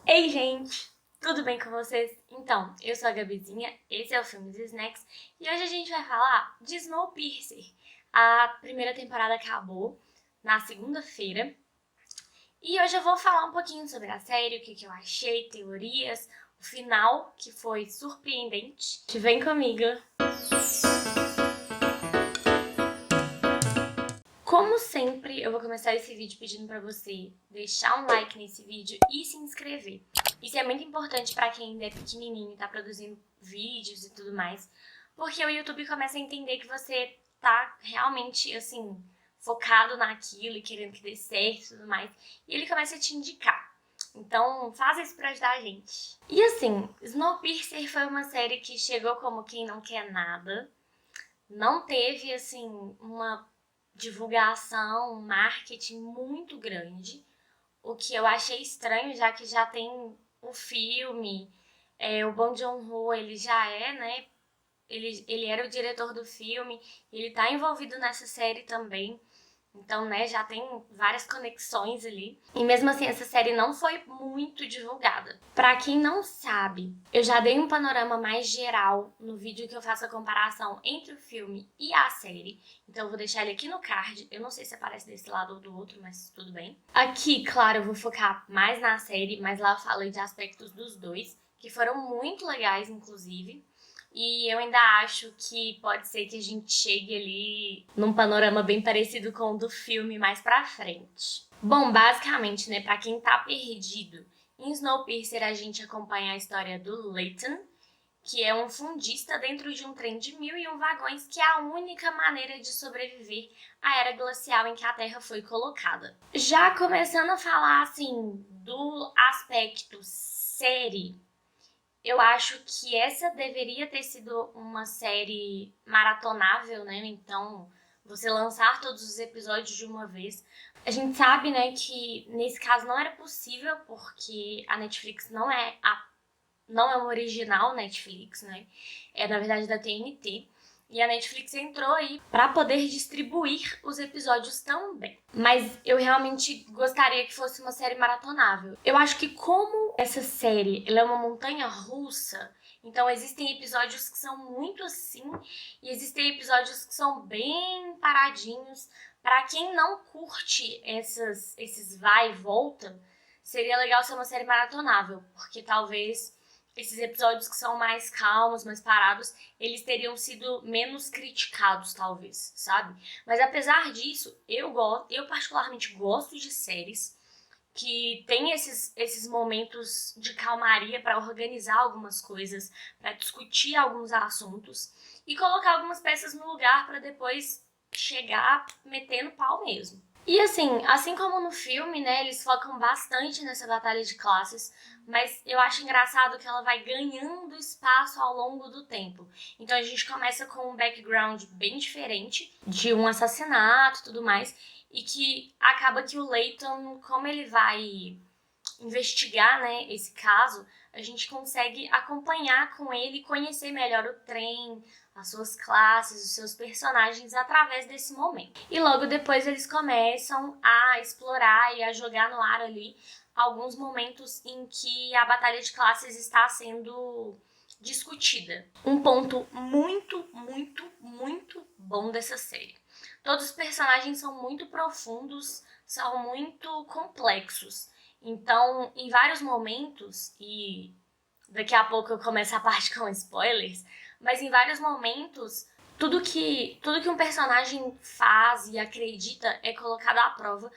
Ei, gente! Tudo bem com vocês? Então, eu sou a Gabizinha, esse é o Filmes e Snacks, e hoje a gente vai falar de Snowpiercer. A primeira temporada acabou na segunda-feira, e hoje eu vou falar um pouquinho sobre a série, o que eu achei, teorias, o final, que foi surpreendente. Vem comigo! Como sempre, eu vou começar esse vídeo pedindo pra você deixar um like nesse vídeo e se inscrever. Isso é muito importante pra quem ainda é pequenininho e tá produzindo vídeos e tudo mais, porque o YouTube começa a entender que você tá realmente, assim, focado naquilo e querendo que dê certo e tudo mais, e ele começa a te indicar. Então, faz isso pra ajudar a gente. E assim, Snowpiercer foi uma série que chegou como quem não quer nada, não teve, assim, uma divulgação, um marketing muito grande, o que eu achei estranho, já que já tem o filme, o Bong Joon-ho, ele já é, né, ele era o diretor do filme, ele tá envolvido nessa série também, então, né, já tem várias conexões ali. E mesmo assim, essa série não foi muito divulgada. Pra quem não sabe, eu já dei um panorama mais geral no vídeo que eu faço a comparação entre o filme e a série. Então eu vou deixar ele aqui no card. Eu não sei se aparece desse lado ou do outro, mas tudo bem. Aqui, claro, eu vou focar mais na série, mas lá eu falei de aspectos dos dois, que foram muito legais, inclusive. E eu ainda acho que pode ser que a gente chegue ali num panorama bem parecido com o do filme mais pra frente. Bom, basicamente, né, pra quem tá perdido, em Snowpiercer a gente acompanha a história do Layton, que é um fundista dentro de um trem de 1001 vagões, que é a única maneira de sobreviver à era glacial em que a Terra foi colocada. Já começando a falar, assim, do aspecto série, eu acho que essa deveria ter sido uma série maratonável, né? Então, você lançar todos os episódios de uma vez. A gente sabe, né, que nesse caso não era possível, porque a Netflix não é uma original Netflix, né? É, na verdade, da TNT. E a Netflix entrou aí para poder distribuir os episódios também. Mas eu realmente gostaria que fosse uma série maratonável. Eu acho que como essa série ela é uma montanha russa, então existem episódios que são muito assim e existem episódios que são bem paradinhos. Para quem não curte esses vai e volta, seria legal ser uma série maratonável, porque talvez esses episódios que são mais calmos, mais parados, eles teriam sido menos criticados, talvez, sabe? Mas apesar disso, eu particularmente gosto de séries que tem esses momentos de calmaria para organizar algumas coisas, para discutir alguns assuntos e colocar algumas peças no lugar para depois chegar metendo pau mesmo. E assim como no filme, né, eles focam bastante nessa batalha de classes, mas eu acho engraçado que ela vai ganhando espaço ao longo do tempo. Então a gente começa com um background bem diferente, de um assassinato e tudo mais, e que acaba que o Layton, como ele vai investigar, né, esse caso, a gente consegue acompanhar com ele e conhecer melhor o trem, as suas classes, os seus personagens através desse momento. E logo depois eles começam a explorar e a jogar no ar ali alguns momentos em que a batalha de classes está sendo discutida. Um ponto muito bom dessa série. Todos os personagens são muito profundos, são muito complexos. Então, em vários momentos, e daqui a pouco eu começo a parte com spoilers, mas em vários momentos, tudo que um personagem faz e acredita é colocado à prova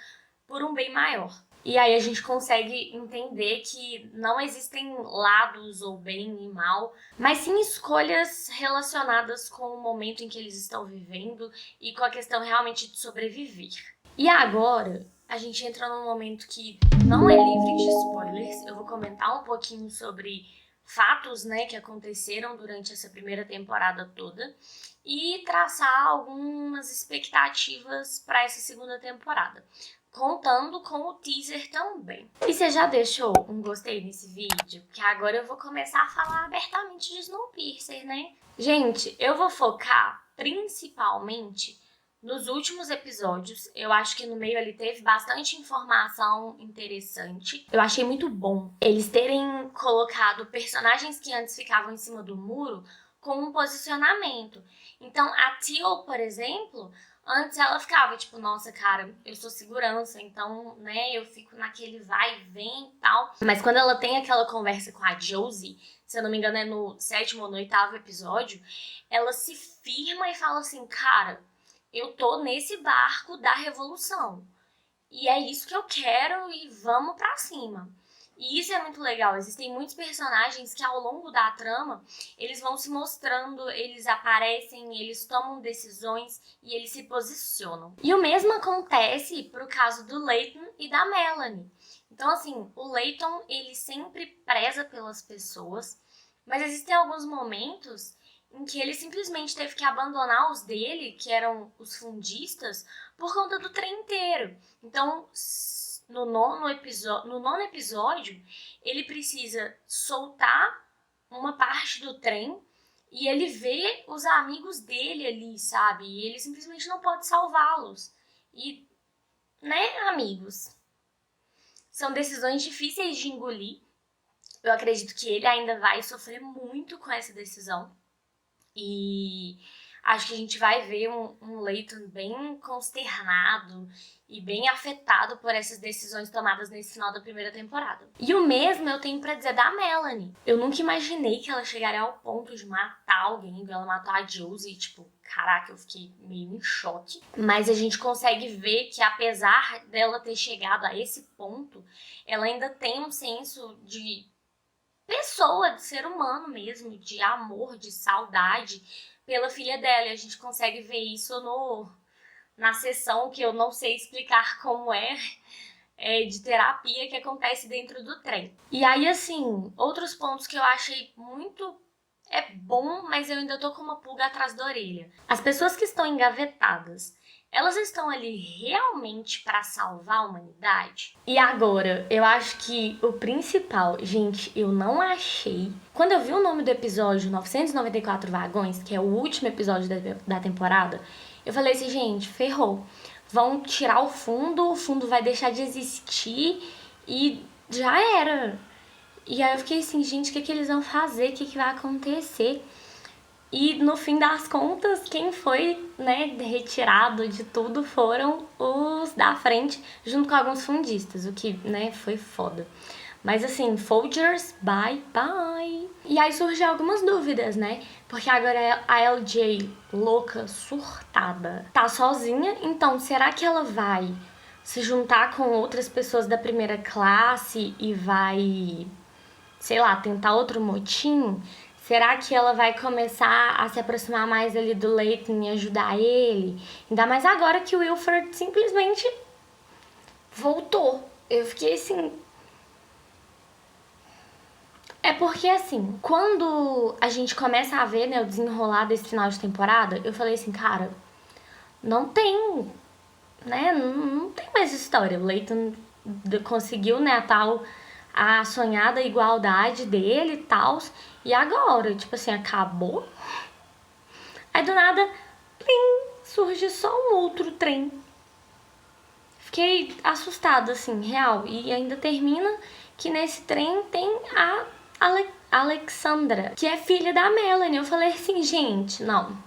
por um bem maior. E aí a gente consegue entender que não existem lados ou bem e mal, mas sim escolhas relacionadas com o momento em que eles estão vivendo e com a questão realmente de sobreviver. E agora, a gente entra num momento que não é livre de spoilers. Eu vou comentar um pouquinho sobre fatos, né, que aconteceram durante essa primeira temporada toda e traçar algumas expectativas para essa segunda temporada, contando com o teaser também. E você já deixou um gostei nesse vídeo? Porque agora eu vou começar a falar abertamente de Snowpiercer, né? Gente, eu vou focar principalmente Nos últimos episódios, eu acho que no meio ali teve bastante informação interessante. Eu achei muito bom eles terem colocado personagens que antes ficavam em cima do muro com um posicionamento. Então, a Teal, por exemplo, antes ela ficava tipo, nossa, cara, eu sou segurança, então, né, eu fico naquele vai e vem e tal. Mas quando ela tem aquela conversa com a Josie, se eu não me engano é no 7º ou no 8º episódio, ela se firma e fala assim, cara, eu tô nesse barco da revolução. E é isso que eu quero e vamos pra cima. E isso é muito legal. Existem muitos personagens que ao longo da trama, eles vão se mostrando, eles aparecem, eles tomam decisões e eles se posicionam. E o mesmo acontece pro caso do Layton e da Melanie. Então, assim, o Layton, ele sempre preza pelas pessoas, mas existem alguns momentos em que ele simplesmente teve que abandonar os dele, que eram os fundistas, por conta do trem inteiro. Então, no nono episódio, ele precisa soltar uma parte do trem e ele vê os amigos dele ali, sabe? E ele simplesmente não pode salvá-los. E, né, amigos? São decisões difíceis de engolir. Eu acredito que ele ainda vai sofrer muito com essa decisão. E acho que a gente vai ver um Layton bem consternado e bem afetado por essas decisões tomadas nesse final da primeira temporada. E o mesmo eu tenho pra dizer da Melanie. Eu nunca imaginei que ela chegaria ao ponto de matar alguém, ela matou a Josie, tipo, caraca, eu fiquei meio em choque. Mas a gente consegue ver que apesar dela ter chegado a esse ponto, ela ainda tem um senso de pessoa, de ser humano mesmo, de amor, de saudade pela filha dela. E a gente consegue ver isso na sessão que eu não sei explicar como de terapia que acontece dentro do trem. E aí, assim, outros pontos que eu achei muito bom, mas eu ainda tô com uma pulga atrás da orelha. As pessoas que estão engavetadas, elas estão ali realmente para salvar a humanidade? E agora, eu acho que o principal, gente, eu não achei. Quando eu vi o nome do episódio 994 Vagões, que é o último episódio da temporada, eu falei assim, gente, ferrou. Vão tirar o fundo vai deixar de existir e já era. E aí eu fiquei assim, gente, o que eles vão fazer? O que vai acontecer? E no fim das contas, quem foi, né, retirado de tudo foram os da frente, junto com alguns fundistas, o que, né, foi foda. Mas assim, Folgers, bye, bye. E aí surgem algumas dúvidas, né? Porque agora a LJ, louca, surtada, tá sozinha, então será que ela vai se juntar com outras pessoas da primeira classe e vai, sei lá, tentar outro motim? Será que ela vai começar a se aproximar mais ali do Layton e ajudar ele? Ainda mais agora que o Wilford simplesmente voltou. Eu fiquei assim... É porque, assim, quando a gente começa a ver, né, o desenrolar desse final de temporada, eu falei assim, cara, não tem, né, não tem mais história. O Layton conseguiu, né, a sonhada igualdade dele e tal. E agora, tipo assim, acabou. Aí do nada, plim, surge só um outro trem. Fiquei assustada, assim, real. E ainda termina que nesse trem tem a Alexandra, que é filha da Melanie. Eu falei assim, gente, não.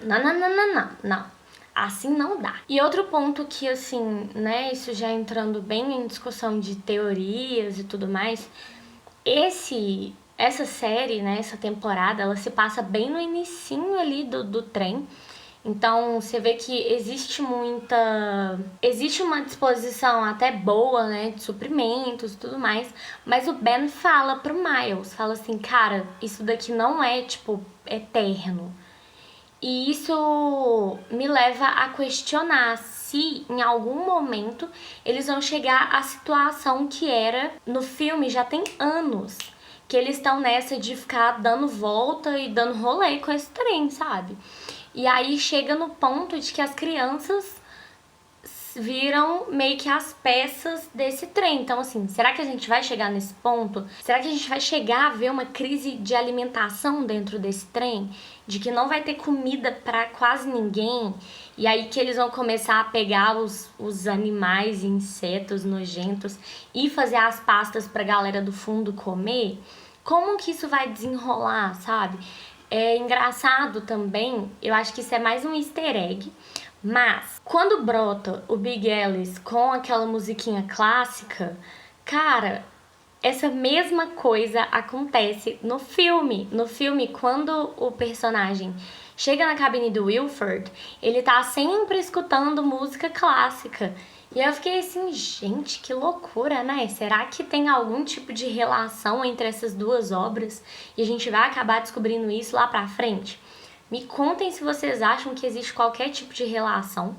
Não. Assim não dá. E outro ponto que, assim, né, isso já entrando bem em discussão de teorias e tudo mais, essa série, né, essa temporada, ela se passa bem no inicinho ali do trem. Então, você vê que existe uma disposição até boa, né, de suprimentos e tudo mais, mas o Ben fala pro Miles, fala assim, cara, isso daqui não é, tipo, eterno. E isso me leva a questionar se em algum momento eles vão chegar à situação que era no filme, já tem anos, que eles estão nessa de ficar dando volta e dando rolê com esse trem, sabe? E aí chega no ponto de que as crianças viram meio que as peças desse trem. Então, assim, será que a gente vai chegar nesse ponto? Será que a gente vai chegar a ver uma crise de alimentação dentro desse trem? De que não vai ter comida pra quase ninguém? E aí que eles vão começar a pegar os animais e insetos nojentos e fazer as pastas pra galera do fundo comer? Como que isso vai desenrolar, sabe? É engraçado também, eu acho que isso é mais um easter egg, mas quando brota o Big Alice com aquela musiquinha clássica, cara, essa mesma coisa acontece no filme. No filme, quando o personagem chega na cabine do Wilford, ele tá sempre escutando música clássica. E eu fiquei assim, gente, que loucura, né? Será que tem algum tipo de relação entre essas duas obras? E a gente vai acabar descobrindo isso lá pra frente? Me contem se vocês acham que existe qualquer tipo de relação.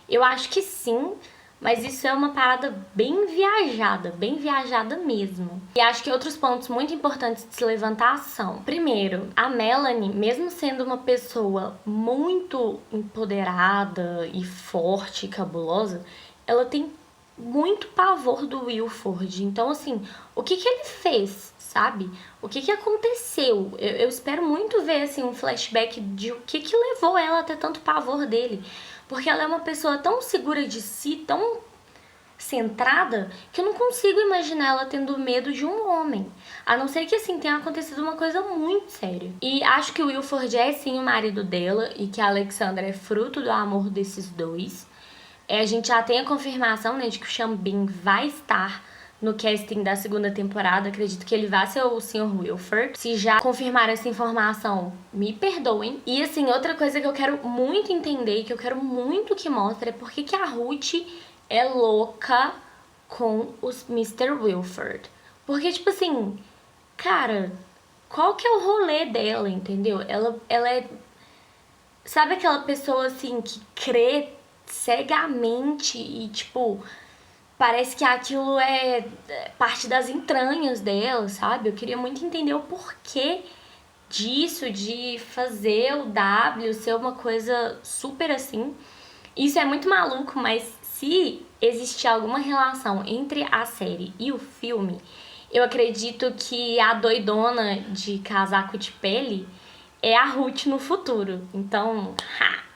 Eu acho que sim, mas isso é uma parada bem viajada mesmo. E acho que outros pontos muito importantes de se levantar são: primeiro, a Melanie, mesmo sendo uma pessoa muito empoderada e forte e cabulosa, ela tem muito pavor do Wilford. Então, assim, o que ele fez, sabe? O que aconteceu? Eu espero muito ver, assim, um flashback de o que levou ela a ter tanto pavor dele. Porque ela é uma pessoa tão segura de si, tão centrada, que eu não consigo imaginar ela tendo medo de um homem. A não ser que, assim, tenha acontecido uma coisa muito séria. E acho que o Wilford é, sim, o marido dela e que a Alexandra é fruto do amor desses dois. A gente já tem a confirmação, né, de que o Sean Bean vai estar no casting da segunda temporada. Acredito que ele vai ser o Sr. Wilford. Se já confirmaram essa informação, me perdoem. E, assim, outra coisa que eu quero muito entender, que eu quero muito que mostre, é por que a Ruth é louca com os Mr. Wilford. Porque, tipo assim, cara, qual que é o rolê dela, entendeu? Ela é... Sabe aquela pessoa, assim, que crê cegamente e, tipo, parece que aquilo é parte das entranhas dela, sabe? Eu queria muito entender o porquê disso, de fazer o W ser uma coisa super assim. Isso é muito maluco, mas se existir alguma relação entre a série e o filme, eu acredito que a doidona de casaco de pele é a Ruth no futuro. Então,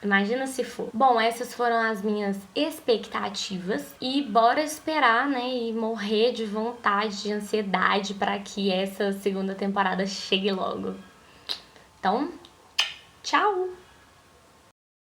imagina se for. Bom, essas foram as minhas expectativas e bora esperar, né, e morrer de vontade, de ansiedade para que essa segunda temporada chegue logo. Então, tchau!